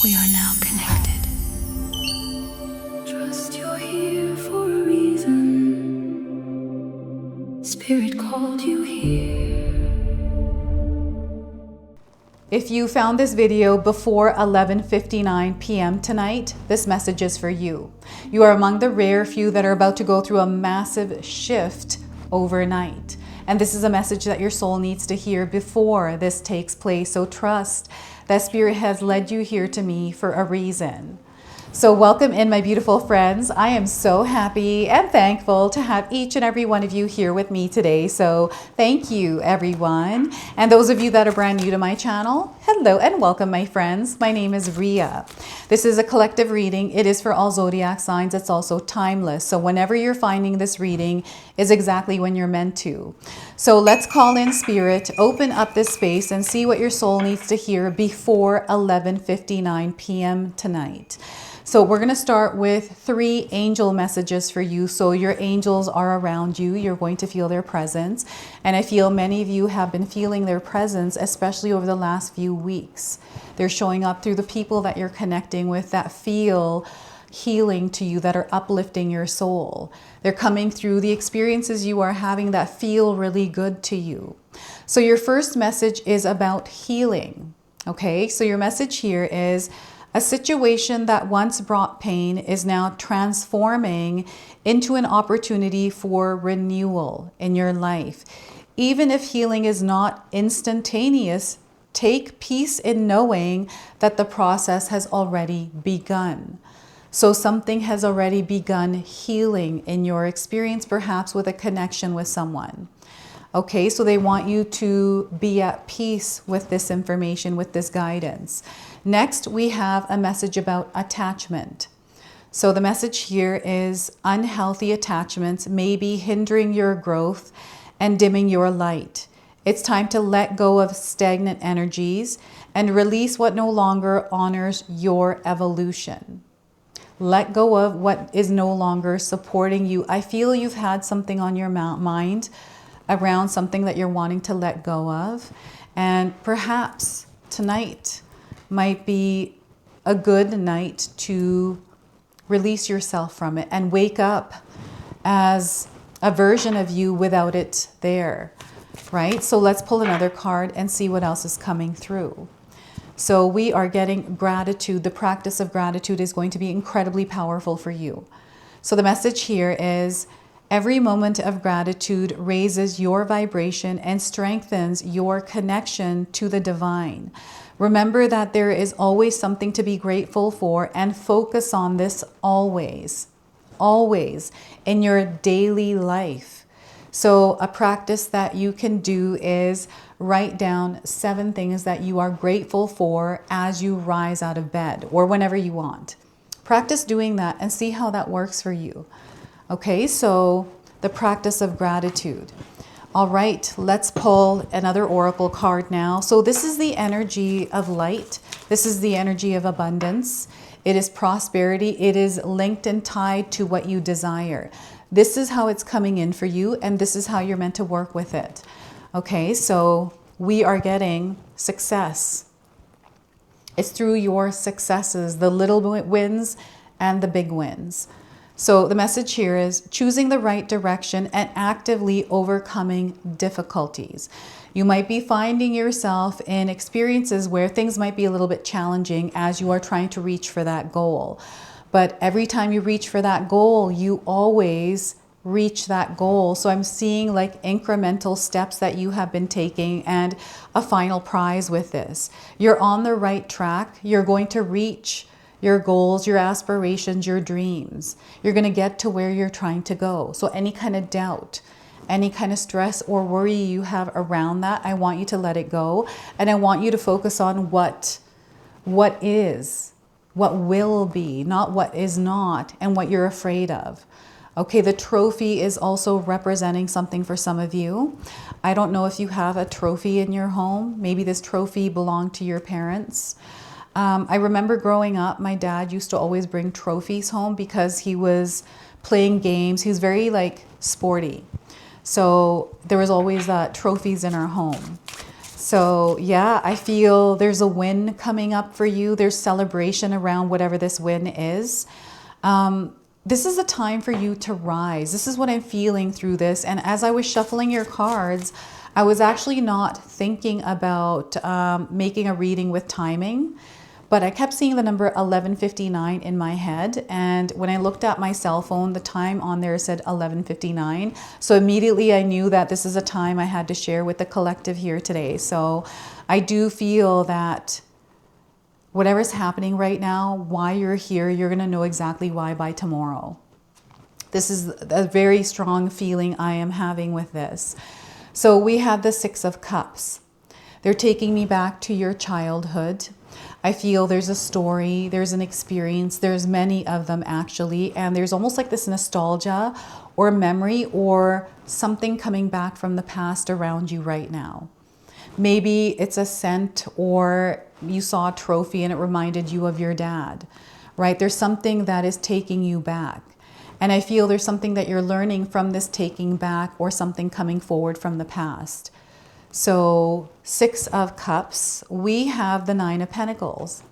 We are now connected. Trust you're here for a reason. Spirit called you here. If you found this video before 11:59 p.m. tonight, this message is for you. You are among the rare few that are about to go through a massive shift overnight. And this is a message that your soul needs to hear before this takes place. So trust that Spirit has led you here to me for a reason. So welcome in, my beautiful friends. I am so happy and thankful to have each and every one of you here with me today. So thank you, everyone. And those of you that are brand new to my channel, hello and welcome, my friends. My name is Ria. This is a collective reading. It is for all zodiac signs. It's also timeless. So whenever you're finding this reading is exactly when you're meant to. So let's call in Spirit, open up this space and see what your soul needs to hear before 11:59 p.m. tonight. So we're going to start with 3 angel messages for you. So your angels are around you. You're going to feel their presence. And I feel many of you have been feeling their presence, especially over the last few weeks. They're showing up through the people that you're connecting with that feel healing to you, that are uplifting your soul. They're coming through the experiences you are having that feel really good to you. So your first message is about healing. Okay, so your message here is: a situation that once brought pain is now transforming into an opportunity for renewal in your life. Even if healing is not instantaneous, take peace in knowing that the process has already begun. So something has already begun healing in your experience, perhaps with a connection with someone. Okay, so they want you to be at peace with this information, with this guidance. Next, we have a message about attachment. So the message here is: unhealthy attachments may be hindering your growth and dimming your light. It's time to let go of stagnant energies and release what no longer honors your evolution. Let go of what is no longer supporting you. I feel you've had something on your mind around something that you're wanting to let go of. And perhaps tonight might be a good night to release yourself from it and wake up as a version of you without it there, right? So let's pull another card and see what else is coming through. So we are getting gratitude. The practice of gratitude is going to be incredibly powerful for you. So the message here is: every moment of gratitude raises your vibration and strengthens your connection to the divine. Remember that there is always something to be grateful for, and focus on this always in your daily life. So a practice that you can do is write down 7 things that you are grateful for as you rise out of bed, or whenever you want. Practice doing that and see how that works for you. Okay, so the practice of gratitude. All right, let's pull another oracle card now. So this is the energy of light. This is the energy of abundance. It is prosperity. It is linked and tied to what you desire. This is how it's coming in for you, and this is how you're meant to work with it. Okay, so we are getting success. It's through your successes, the little wins and the big wins. So the message here is choosing the right direction and actively overcoming difficulties. You might be finding yourself in experiences where things might be a little bit challenging as you are trying to reach for that goal. But every time you reach for that goal, you always reach that goal. So I'm seeing like incremental steps that you have been taking and a final prize with this. You're on the right track. You're going to reach your goals, your aspirations, your dreams. You're going to get to where you're trying to go. So any kind of doubt, any kind of stress or worry you have around that, I want you to let it go. And I want you to focus on what is, what will be, not what is not, and what you're afraid of. Okay, the trophy is also representing something for some of you. I don't know if you have a trophy in your home. Maybe this trophy belonged to your parents. I remember growing up, my dad used to always bring trophies home because he was playing games. He was very like sporty. So there was always trophies in our home. So yeah, I feel there's a win coming up for you. There's celebration around whatever this win is. This is a time for you to rise. This is what I'm feeling through this. And as I was shuffling your cards, I was actually not thinking about making a reading with timing, but I kept seeing the number 1159 in my head. And when I looked at my cell phone, the time on there said 11:59. So immediately I knew that this is a time I had to share with the collective here today. So I do feel that whatever's happening right now, why you're here, you're going to know exactly why by tomorrow. This is a very strong feeling I am having with this. So we have the Six of Cups. They're taking me back to your childhood. I feel there's a story, there's an experience, there's many of them actually, and there's almost like this nostalgia or memory or something coming back from the past around you right now. Maybe it's a scent, or you saw a trophy and it reminded you of your dad, right? There's something that is taking you back. And I feel there's something that you're learning from this taking back, or something coming forward from the past. So Six of Cups, we have the Nine of Pentacles.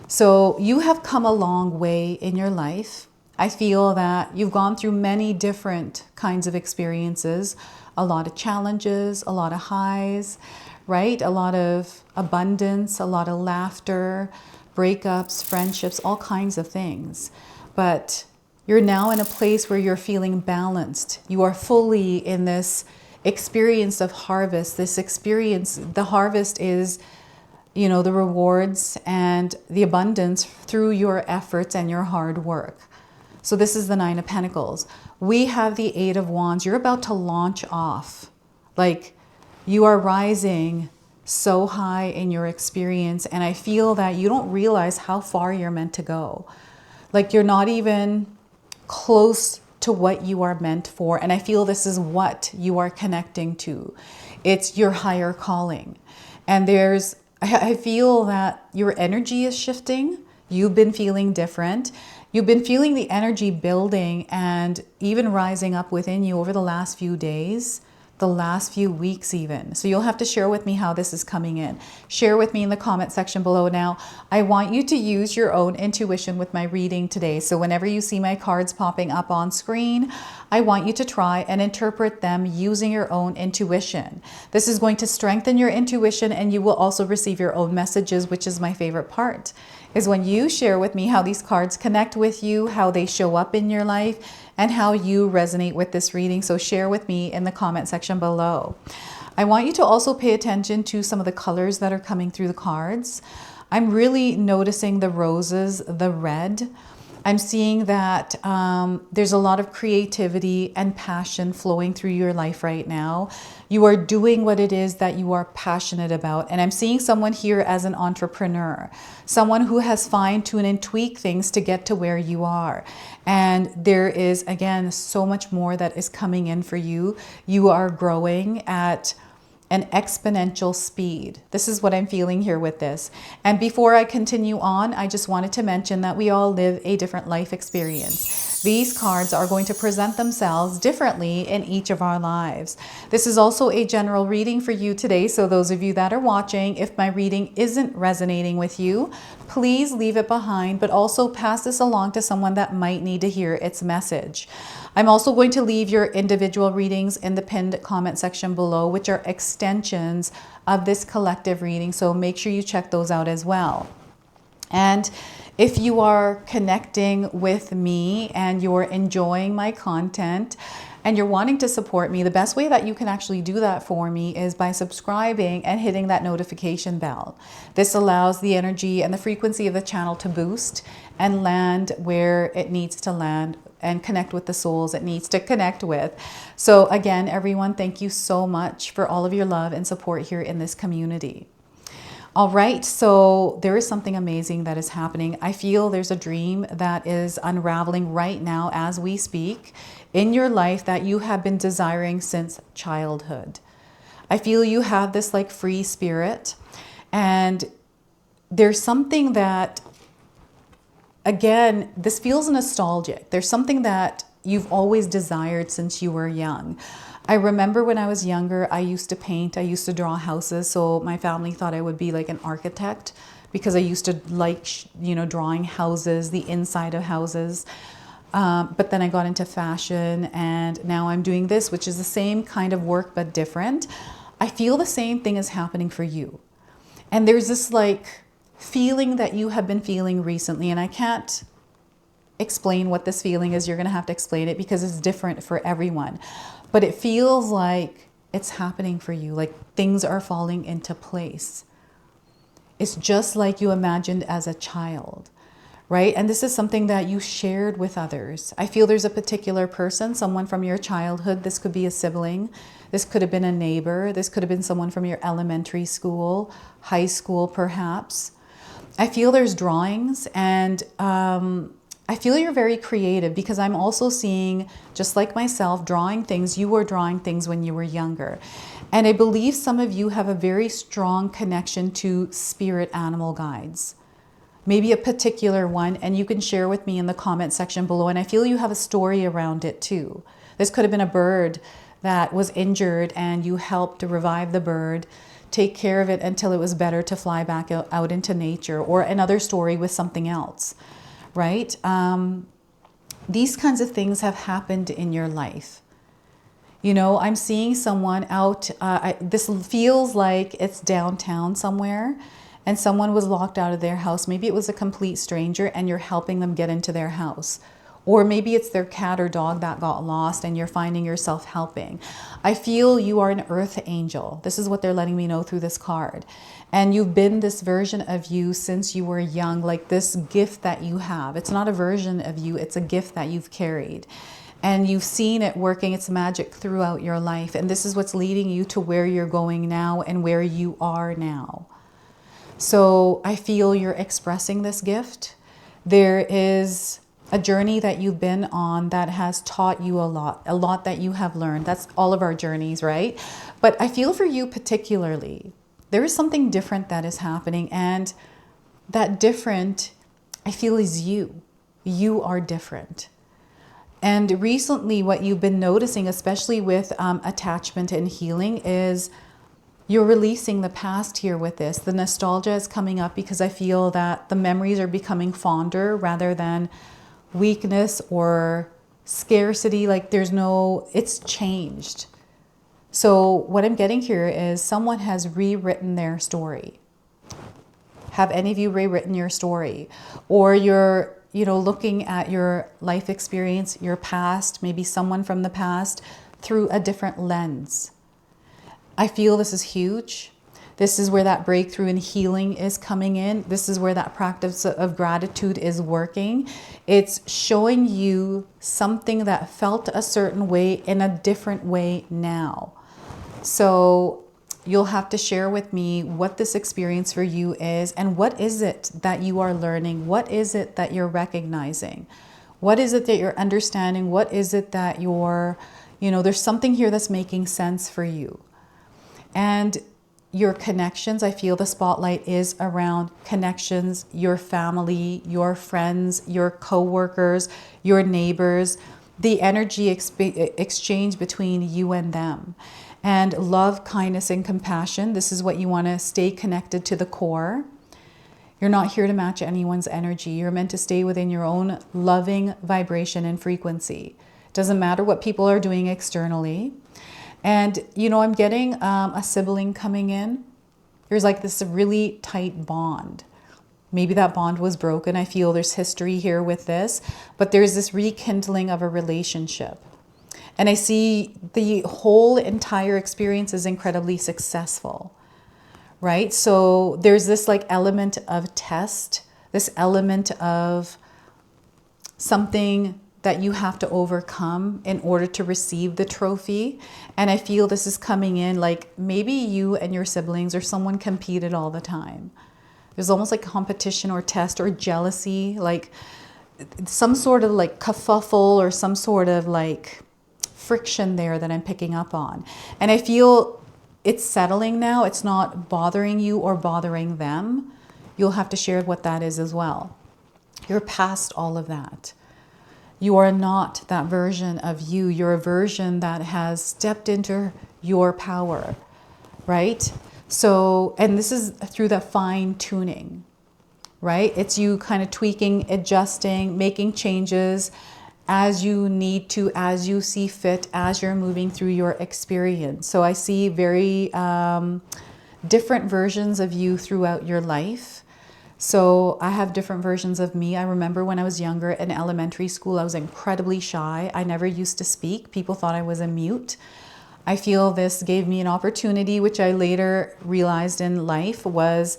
So you have come a long way in your life. I feel that you've gone through many different kinds of experiences, a lot of challenges, a lot of highs, right? A lot of abundance, a lot of laughter, breakups, friendships, all kinds of things. But you're now in a place where you're feeling balanced. You are fully in this experience of harvest. This experience, the harvest is, you know, the rewards and the abundance through your efforts and your hard work. So this is the Nine of Pentacles. We have the Eight of Wands. You're about to launch off. Like, you are rising so high in your experience, and I feel that you don't realize how far you're meant to go. Like, you're not even close to what you are meant for, and I feel this is what you are connecting to. It's your higher calling. And I feel that your energy is shifting. You've been feeling different. You've been feeling the energy building and even rising up within you over the last few days, the last few weeks even. So you'll have to share with me how this is coming in. Share with me in the comment section below. Now, I want you to use your own intuition with my reading today. So whenever you see my cards popping up on screen, I want you to try and interpret them using your own intuition. This is going to strengthen your intuition, and you will also receive your own messages, which is my favorite part, is when you share with me how these cards connect with you, how they show up in your life, and how you resonate with this reading. So share with me in the comment section below. I want you to also pay attention to some of the colors that are coming through the cards. I'm really noticing the roses, the red. I'm seeing that there's a lot of creativity and passion flowing through your life right now. You are doing what it is that you are passionate about. And I'm seeing someone here as an entrepreneur, someone who has fine-tuned and tweaked things to get to where you are. And there is, again, so much more that is coming in for you. You are growing at an exponential speed. This is what I'm feeling here with this. And before I continue on, I just wanted to mention that we all live a different life experience. These cards are going to present themselves differently in each of our lives. This is also a general reading for you today. So those of you that are watching, if my reading isn't resonating with you, please leave it behind, but also pass this along to someone that might need to hear its message. I'm also going to leave your individual readings in the pinned comment section below, which are extensions of this collective reading. So make sure you check those out as well. And if you are connecting with me and you're enjoying my content and you're wanting to support me, the best way that you can actually do that for me is by subscribing and hitting that notification bell. This allows the energy and the frequency of the channel to boost and land where it needs to land and connect with the souls it needs to connect with. So again, everyone, thank you so much for all of your love and support here in this community. All right, so there is something amazing that is happening. I feel there's a dream that is unraveling right now as we speak in your life that you have been desiring since childhood. I feel you have this like free spirit, and there's something that, again, this feels nostalgic. There's something that you've always desired since you were young. I remember when I was younger, I used to paint, I used to draw houses. So my family thought I would be like an architect because I used to like, drawing houses, the inside of houses. But then I got into fashion and now I'm doing this, which is the same kind of work, but different. I feel the same thing is happening for you. And there's this like feeling that you have been feeling recently, and I can't explain what this feeling is. You're going to have to explain it because it's different for everyone. But it feels like it's happening for you, like things are falling into place. It's just like you imagined as a child, right? And this is something that you shared with others. I feel there's a particular person, someone from your childhood. This could be a sibling. This could have been a neighbor. This could have been someone from your elementary school, high school, perhaps. I feel there's drawings, and I feel you're very creative because I'm also seeing, just like myself, drawing things. You were drawing things when you were younger. And I believe some of you have a very strong connection to spirit animal guides. Maybe a particular one, and you can share with me in the comment section below. And I feel you have a story around it too. This could have been a bird that was injured and you helped to revive the bird, take care of it until it was better to fly back out into nature, or another story with something else, right? These kinds of things have happened in your life. I'm seeing someone out, this feels like it's downtown somewhere, and someone was locked out of their house. Maybe it was a complete stranger and you're helping them get into their house. Or maybe it's their cat or dog that got lost and you're finding yourself helping. I feel you are an earth angel. This is what they're letting me know through this card. And you've been this version of you since you were young, like this gift that you have. It's not a version of you, it's a gift that you've carried. And you've seen it working its magic throughout your life. And this is what's leading you to where you're going now and where you are now. So I feel you're expressing this gift. There is a journey that you've been on that has taught you a lot that you have learned. That's all of our journeys, right? But I feel for you particularly, there is something different that is happening, and that different, I feel, is you. You are different. And recently what you've been noticing, especially with attachment and healing, is you're releasing the past here with this. The nostalgia is coming up because I feel that the memories are becoming fonder rather than weakness or scarcity. Like it's changed. So what I'm getting here is someone has rewritten their story. Have any of you rewritten your story? Or you're, looking at your life experience, your past, maybe someone from the past through a different lens. I feel this is huge. This is where that breakthrough and healing is coming in. This is where that practice of gratitude is working. It's showing you something that felt a certain way in a different way now. So you'll have to share with me what this experience for you is, and what is it that you are learning? What is it that you're recognizing? What is it that you're understanding? What is it that you're, there's something here that's making sense for you. And your connections, I feel the spotlight is around connections, your family, your friends, your co-workers, your neighbors, the energy exchange between you and them. And love, kindness, and compassion. This is what you want to stay connected to the core. You're not here to match anyone's energy. You're meant to stay within your own loving vibration and frequency. It doesn't matter what people are doing externally. And, I'm getting a sibling coming in. There's like this really tight bond. Maybe that bond was broken. I feel there's history here with this, but there's this rekindling of a relationship. And I see the whole entire experience is incredibly successful, right? So there's this like element of test, this element of something that you have to overcome in order to receive the trophy. And I feel this is coming in like maybe you and your siblings or someone competed all the time. There's almost like competition or test or jealousy, like some sort of like kerfuffle or some sort of like friction there that I'm picking up on. And I feel it's settling now. It's not bothering you or bothering them. You'll have to share what that is as well. You're past all of that. You are not that version of you. You're a version that has stepped into your power, right? So, and this is through the fine tuning, right? It's you kind of tweaking, adjusting, making changes as you need to, as you see fit, as you're moving through your experience. So I see very different versions of you throughout your life. So I have different versions of me. I remember when I was younger in elementary school, I was incredibly shy. I never used to speak. People thought I was a mute. I feel this gave me an opportunity, which I later realized in life was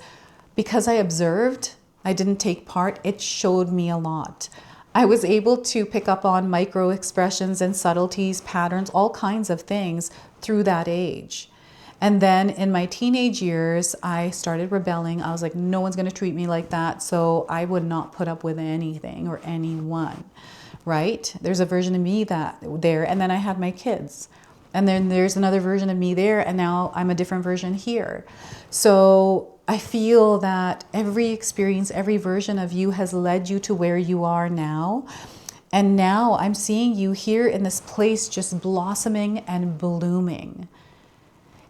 because I observed, I didn't take part, it showed me a lot. I was able to pick up on micro expressions and subtleties, patterns, all kinds of things through that age. And then in my teenage years, I started rebelling. I was like, no one's going to treat me like that. So I would not put up with anything or anyone, right? There's a version of me there. And then I had my kids. And then there's another version of me there. And now I'm a different version here. So I feel that every experience, every version of you has led you to where you are now. And now I'm seeing you here in this place just blossoming and blooming.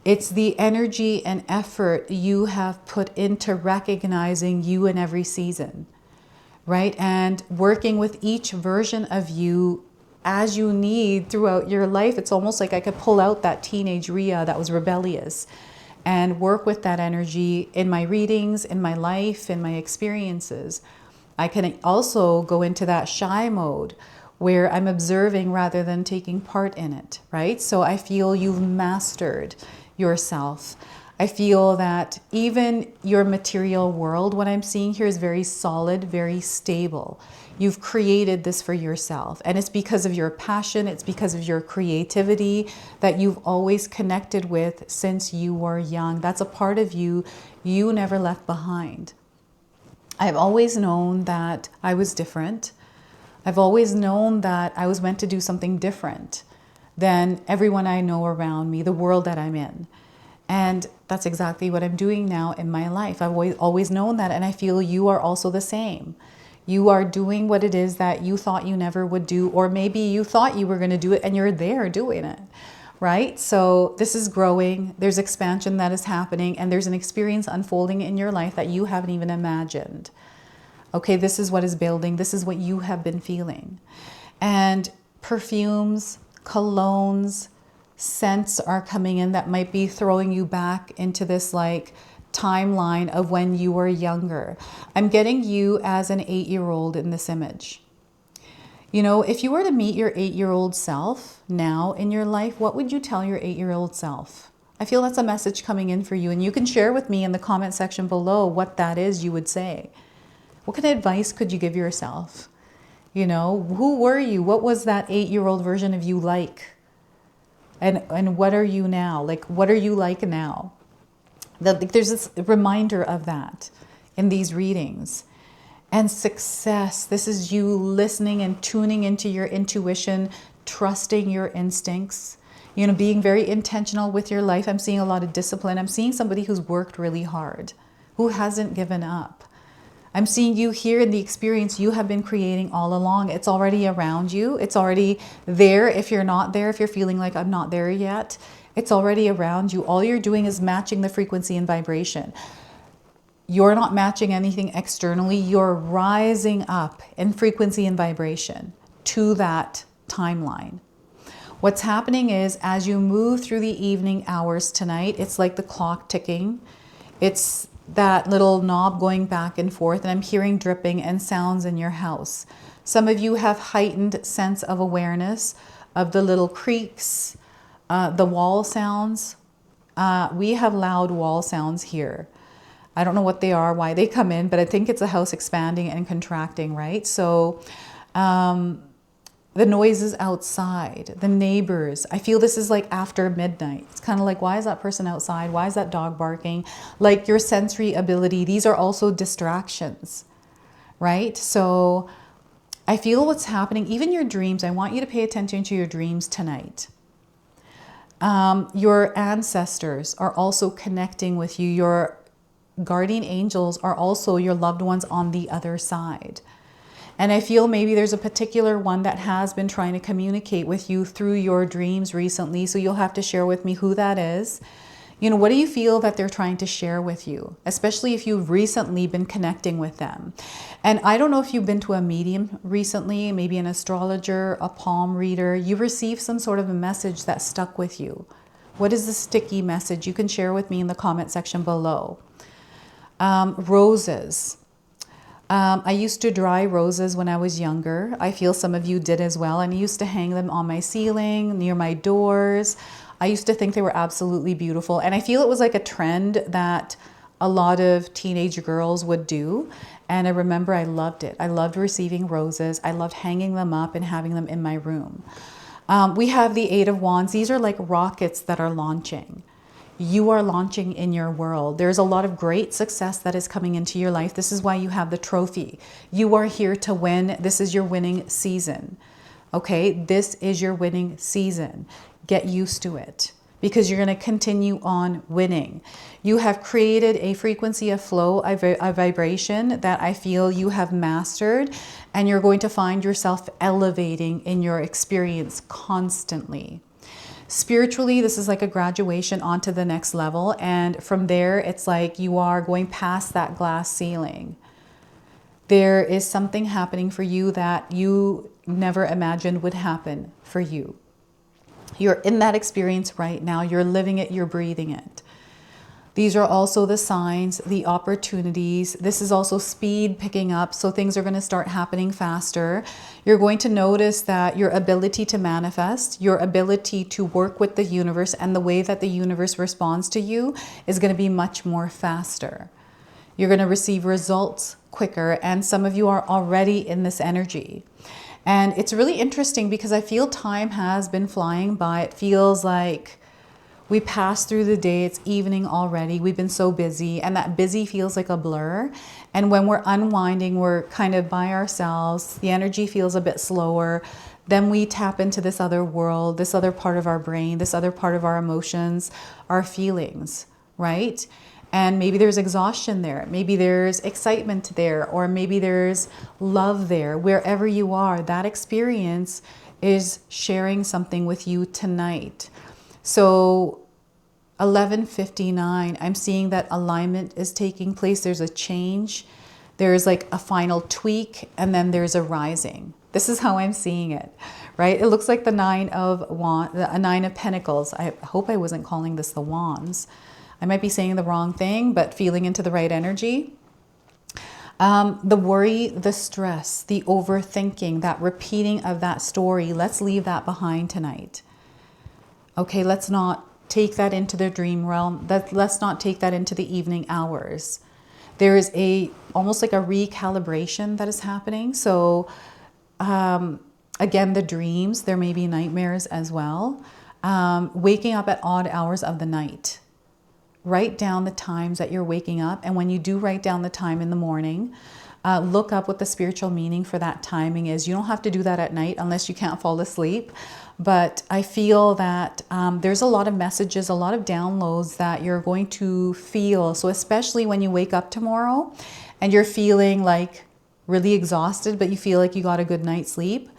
It's the energy and effort you have put into recognizing you in every season, right? And working with each version of you as you need throughout your life. It's almost like I could pull out that teenage Rhea that was rebellious and work with that energy in my readings, in my life, in my experiences. I can also go into that shy mode where I'm observing rather than taking part in it, right? So I feel you've mastered yourself. I feel that even your material world, what I'm seeing here is very solid, very stable. You've created this for yourself. And it's because of your passion, it's because of your creativity that you've always connected with since you were young. That's a part of you you never left behind. I've always known that I was different. I've always known that I was meant to do something different than everyone I know around me, the world that I'm in. And that's exactly what I'm doing now in my life. I've always known that, and I feel you are also the same. You are doing what it is that you thought you never would do, or maybe you thought you were going to do it and you're there doing it, right? So this is growing. There's expansion that is happening, and there's an experience unfolding in your life that you haven't even imagined. Okay, this is what is building. This is what you have been feeling. And perfumes, colognes, scents are coming in that might be throwing you back into this like timeline of when you were younger. I'm getting you as an 8-year-old in this image. You know, if you were to meet your 8-year-old self now in your life, what would you tell your 8-year-old self? I feel that's a message coming in for you, and you can share with me in the comment section below what that is you would say. What kind of advice could you give yourself? You know, who were you? What was that 8-year-old version of you like? And what are you now? Like, what are you like now? There's this reminder of that in these readings. And success, this is you listening and tuning into your intuition, trusting your instincts, you know, being very intentional with your life. I'm seeing a lot of discipline. I'm seeing somebody who's worked really hard, who hasn't given up. I'm seeing you here in the experience you have been creating all along. It's already around you. It's already there. If you're not there, if you're feeling like I'm not there yet, it's already around you. All you're doing is matching the frequency and vibration. You're not matching anything externally. You're rising up in frequency and vibration to that timeline. What's happening is as you move through the evening hours tonight, it's like the clock ticking. It's that little knob going back and forth, and I'm hearing dripping and sounds in your house. Some of you have heightened sense of awareness of the little creaks, the wall sounds. We have loud wall sounds here. I don't know what they are, why they come in, but I think it's a house expanding and contracting, right? So the noises outside, the neighbors. I feel this is like after midnight. It's kind of like, why is that person outside? Why is that dog barking? Like your sensory ability. These are also distractions, right? So I feel what's happening, even your dreams. I want you to pay attention to your dreams tonight. Your ancestors are also connecting with you. Your guardian angels are also your loved ones on the other side. And I feel maybe there's a particular one that has been trying to communicate with you through your dreams recently. So you'll have to share with me who that is. You know, what do you feel that they're trying to share with you, especially if you've recently been connecting with them? And I don't know if you've been to a medium recently, maybe an astrologer, a palm reader. You received some sort of a message that stuck with you. What is the sticky message? You can share with me in the comment section below. Roses. I used to dry roses when I was younger. I feel some of you did as well. And I used to hang them on my ceiling, near my doors. I used to think they were absolutely beautiful. And I feel it was like a trend that a lot of teenage girls would do. And I remember I loved it. I loved receiving roses. I loved hanging them up and having them in my room. We have the Eight of Wands. These are like rockets that are launching. You are launching in your world. There's a lot of great success that is coming into your life. This is why you have the trophy. You are here to win. This is your winning season. Okay, this is your winning season. Get used to it because you're going to continue on winning. You have created a frequency of flow, a vibration that I feel you have mastered, and you're going to find yourself elevating in your experience constantly. Spiritually, this is like a graduation onto the next level. And from there, it's like you are going past that glass ceiling. There is something happening for you that you never imagined would happen for you. You're in that experience right now. You're living it. You're breathing it. These are also the signs, the opportunities. This is also speed picking up. So things are going to start happening faster. You're going to notice that your ability to manifest, your ability to work with the universe and the way that the universe responds to you is going to be much more faster. You're going to receive results quicker. And some of you are already in this energy. And it's really interesting because I feel time has been flying by. It feels like we passed through the day, it's evening already. We've been so busy, and that busy feels like a blur. And when we're unwinding, we're kind of by ourselves. The energy feels a bit slower. Then we tap into this other world, this other part of our brain, this other part of our emotions, our feelings, right? And maybe there's exhaustion there. Maybe there's excitement there, or maybe there's love there. Wherever you are, that experience is sharing something with you tonight. So 11:59, I'm seeing that alignment is taking place. There's a change. There's like a final tweak, and then there's a rising. This is how I'm seeing it, right? It looks like the Nine of Pentacles. I hope I wasn't calling this the Wands. I might be saying the wrong thing, but feeling into the right energy. The worry, the stress, the overthinking, that repeating of that story, let's leave that behind tonight. Okay, let's not take that into the dream realm. Let's not take that into the evening hours. There is almost like a recalibration that is happening. So again, the dreams, there may be nightmares as well. Waking up at odd hours of the night. Write down the times that you're waking up. And when you do write down the time in the morning, look up what the spiritual meaning for that timing is. You don't have to do that at night unless you can't fall asleep. But I feel that there's a lot of messages, a lot of downloads that you're going to feel. So especially when you wake up tomorrow and you're feeling like really exhausted, but you feel like you got a good night's sleep.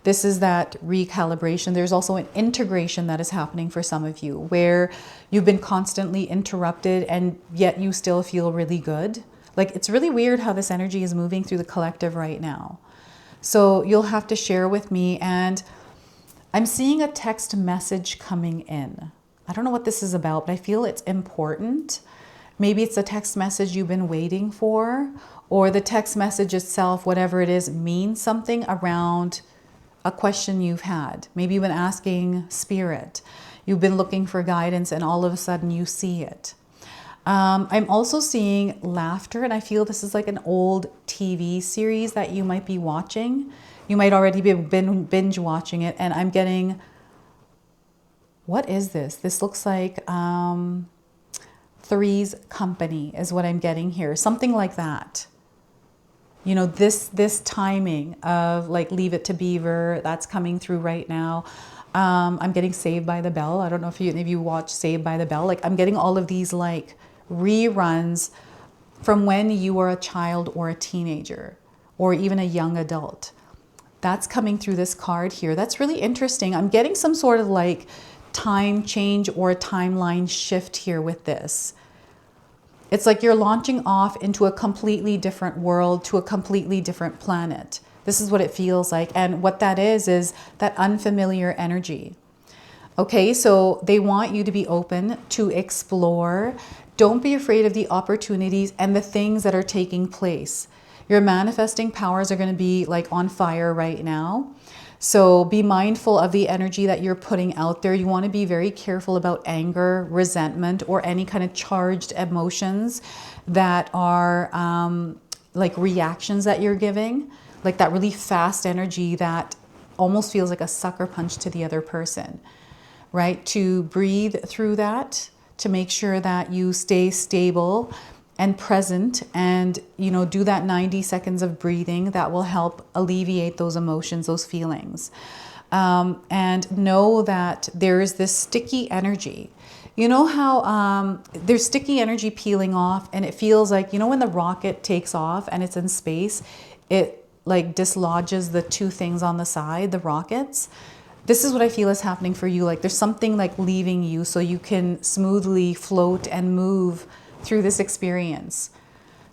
This is that recalibration. There's also an integration that is happening for some of you where you've been constantly interrupted and yet you still feel really good. Like, it's really weird how this energy is moving through the collective right now. So you'll have to share with me. And I'm seeing a text message coming in. I don't know what this is about, but I feel it's important. Maybe it's a text message you've been waiting for, or the text message itself, whatever it is, means something around a question you've had. Maybe you've been asking spirit. You've been looking for guidance and all of a sudden you see it. I'm also seeing laughter, and I feel this is like an old TV series that you might be watching. You might already be binge watching it, and I'm getting, what is this? This looks like Three's Company is what I'm getting here. Something like that. You know, this timing of like Leave It to Beaver, that's coming through right now. I'm getting Saved by the Bell. I don't know if you watch Saved by the Bell. Like, I'm getting all of these like reruns from when you were a child or a teenager, or even a young adult. That's coming through this card here. That's really interesting. I'm getting some sort of like time change or a timeline shift here with this. It's like you're launching off into a completely different world, to a completely different planet. This is what it feels like. And what that is that unfamiliar energy. Okay, so they want you to be open to explore. Don't be afraid of the opportunities and the things that are taking place. Your manifesting powers are going to be like on fire right now. So be mindful of the energy that you're putting out there. You want to be very careful about anger, resentment, or any kind of charged emotions that are like reactions that you're giving, like that really fast energy that almost feels like a sucker punch to the other person, right? To breathe through that, to make sure that you stay stable and present, and do that 90 seconds of breathing. That will help alleviate those emotions, those feelings, and know that there is this sticky energy. You know how there's sticky energy peeling off, and it feels like, when the rocket takes off and it's in space, it like dislodges the two things on the side, the rockets. This is what I feel is happening for you. Like there's something like leaving you so you can smoothly float and move through this experience.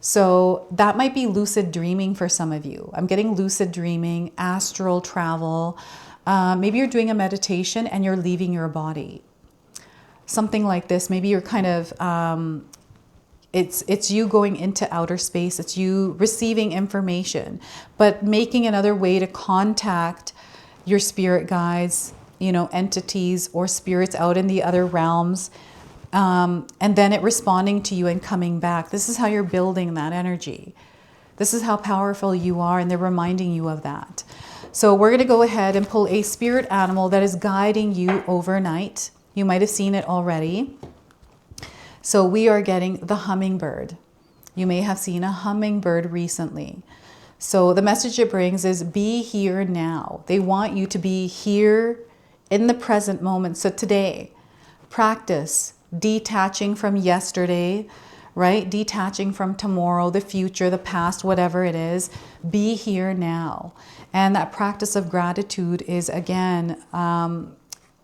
So that might be lucid dreaming for some of you. I'm getting lucid dreaming, astral travel. Maybe you're doing a meditation and you're leaving your body. Something like this. Maybe you're kind of, it's you going into outer space. It's you receiving information, but making another way to contact your spirit guides, entities or spirits out in the other realms. And then it responding to you and coming back. This is how you're building that energy. This is how powerful you are, and they're reminding you of that. So we're going to go ahead and pull a spirit animal that is guiding you overnight. You might have seen it already. So we are getting the hummingbird. You may have seen a hummingbird recently. So the message it brings is be here now. They want you to be here in the present moment. So today, practice detaching from yesterday, right? Detaching from tomorrow, the future, the past, whatever it is. Be here now. And that practice of gratitude is, again,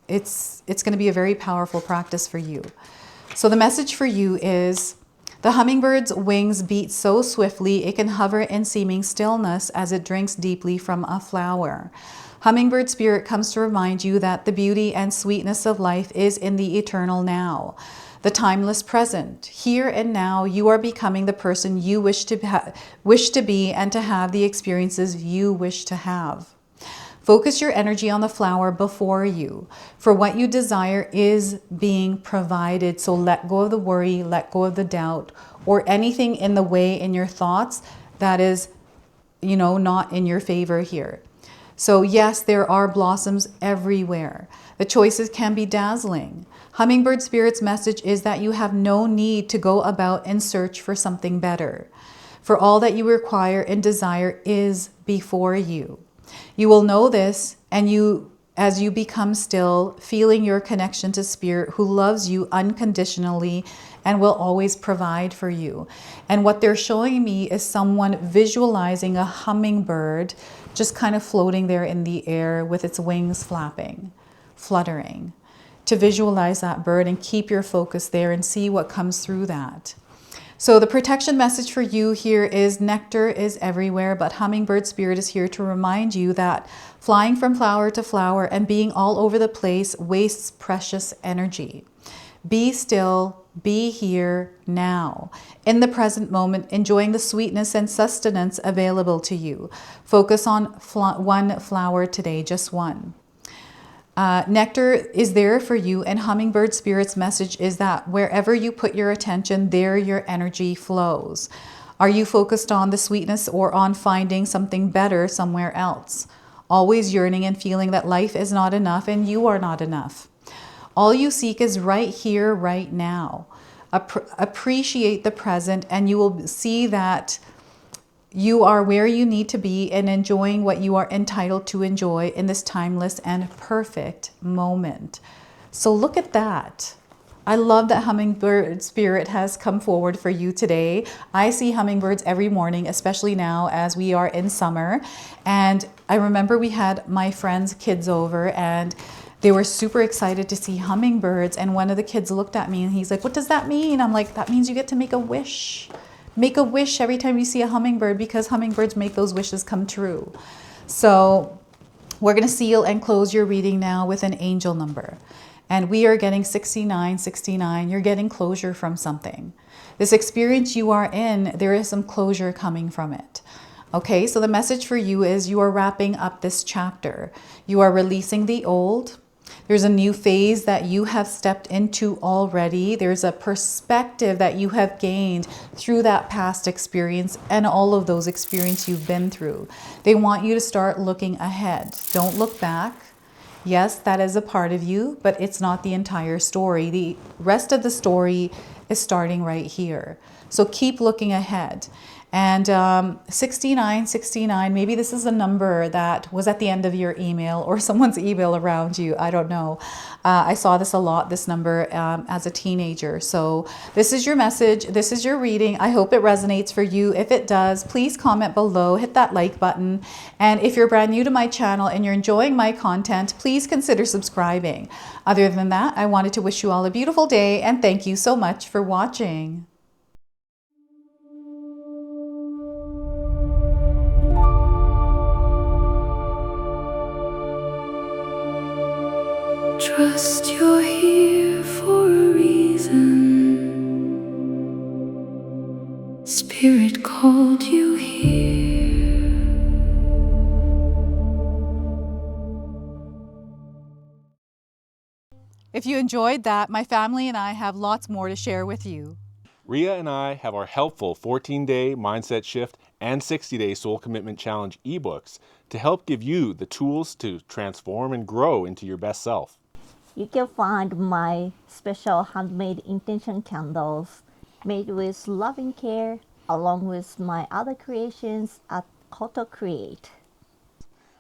it's going to be a very powerful practice for you. So the message for you is, the hummingbird's wings beat so swiftly it can hover in seeming stillness as it drinks deeply from a flower. Hummingbird spirit comes to remind you that the beauty and sweetness of life is in the eternal now, the timeless present. Here and now, you are becoming the person you wish to be and to have the experiences you wish to have. Focus your energy on the flower before you, for what you desire is being provided. So let go of the worry, let go of the doubt, or anything in the way in your thoughts that is, not in your favor here. So yes, there are blossoms everywhere. The choices can be dazzling. Hummingbird Spirit's message is that you have no need to go about and search for something better. For all that you require and desire is before you. You will know this, and as you become still, feeling your connection to Spirit, who loves you unconditionally and will always provide for you. And what they're showing me is someone visualizing a hummingbird just kind of floating there in the air with its wings flapping, fluttering. To visualize that bird and keep your focus there and see what comes through that. So the protection message for you here is nectar is everywhere, but Hummingbird Spirit is here to remind you that flying from flower to flower and being all over the place wastes precious energy. Be still, be here now, in the present moment, enjoying the sweetness and sustenance available to you. Focus on one flower today, just one. Nectar is there for you, and Hummingbird Spirit's message is that wherever you put your attention, there your energy flows. Are you focused on the sweetness or on finding something better somewhere else? Always yearning and feeling that life is not enough and you are not enough. All you seek is right here, right now. Appreciate the present, and you will see that you are where you need to be and enjoying what you are entitled to enjoy in this timeless and perfect moment. So look at that. I love that Hummingbird Spirit has come forward for you today. I see hummingbirds every morning, especially now as we are in summer. And I remember we had my friend's kids over and they were super excited to see hummingbirds. And one of the kids looked at me and he's like, "What does that mean?" I'm like, "That means you get to make a wish. Make a wish every time you see a hummingbird because hummingbirds make those wishes come true." So we're going to seal and close your reading now with an angel number. And we are getting 6969. You're getting closure from something. This experience you are in, there is some closure coming from it. Okay, so the message for you is you are wrapping up this chapter. You are releasing the old. There's a new phase that you have stepped into already. There's a perspective that you have gained through that past experience and all of those experiences you've been through. They want you to start looking ahead. Don't look back. Yes, that is a part of you, but it's not the entire story. The rest of the story is starting right here. So keep looking ahead. And 6969, maybe this is a number that was at the end of your email or someone's email around you. I don't know. I saw this a lot, this number, as a teenager. So this is your message. This is your reading. I hope it resonates for you. If it does, please comment below, hit that like button. And if you're brand new to my channel and you're enjoying my content, please consider subscribing. Other than that, I wanted to wish you all a beautiful day and thank you so much for watching. Trust you're here for a reason. Spirit called you here. If you enjoyed that, my family and I have lots more to share with you. Ria and I have our helpful 14-day mindset shift and 60-day soul commitment challenge ebooks to help give you the tools to transform and grow into your best self. You can find my special handmade intention candles made with loving care along with my other creations at Koto Create.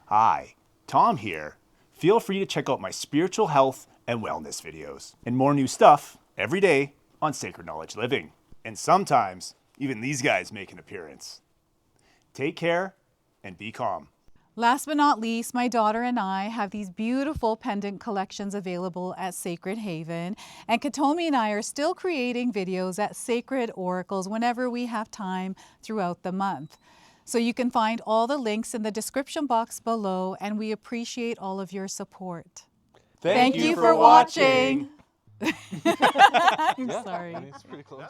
Hi, Tom here. Feel free to check out my spiritual health and wellness videos and more new stuff every day on Sacred Knowledge Living. And sometimes even these guys make an appearance. Take care and be calm. Last but not least, my daughter and I have these beautiful pendant collections available at Sacred Haven. And Katomi and I are still creating videos at Sacred Oracles whenever we have time throughout the month. So you can find all the links in the description box below, and we appreciate all of your support. Thank you for watching. I'm sorry. It's pretty close.